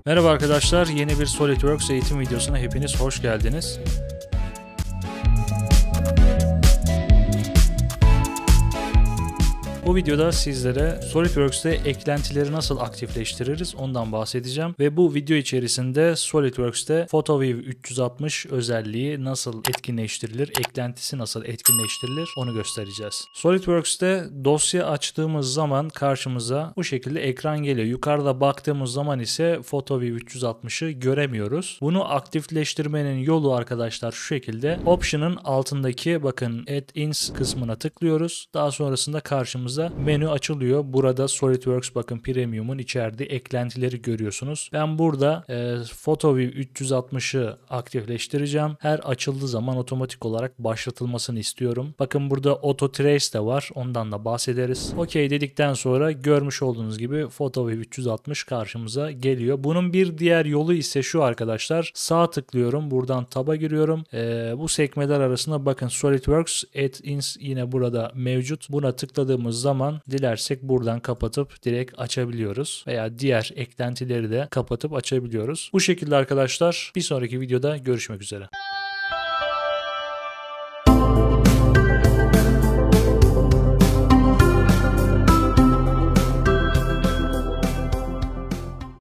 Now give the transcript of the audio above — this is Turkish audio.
Merhaba arkadaşlar, yeni bir SolidWorks eğitim videosuna hepiniz hoş geldiniz. Bu videoda sizlere SolidWorks'te eklentileri nasıl aktifleştiririz ondan bahsedeceğim ve bu video içerisinde SolidWorks'te PhotoView 360 özelliği nasıl etkinleştirilir, eklentisi nasıl etkinleştirilir onu göstereceğiz. SolidWorks'te dosya açtığımız zaman karşımıza bu şekilde ekran geliyor. Yukarıda baktığımız zaman ise PhotoView 360'ı göremiyoruz. Bunu aktifleştirmenin yolu arkadaşlar şu şekilde. Option'ın altındaki bakın Add-ins kısmına tıklıyoruz. Daha sonrasında karşımıza menü açılıyor. Burada SolidWorks bakın Premium'un içerdiği eklentileri görüyorsunuz. Ben burada PhotoView 360'ı aktifleştireceğim. Her açıldığı zaman otomatik olarak başlatılmasını istiyorum. Bakın burada Auto Trace de var. Ondan da bahsederiz. OK dedikten sonra görmüş olduğunuz gibi PhotoView 360 karşımıza geliyor. Bunun bir diğer yolu ise şu arkadaşlar. Sağ tıklıyorum. Buradan tab'a giriyorum. Bu sekmeler arasında bakın SolidWorks Add-ins yine burada mevcut. Buna tıkladığımız zaman dilersek buradan kapatıp direkt açabiliyoruz veya diğer eklentileri de kapatıp açabiliyoruz. Bu şekilde arkadaşlar bir sonraki videoda görüşmek üzere.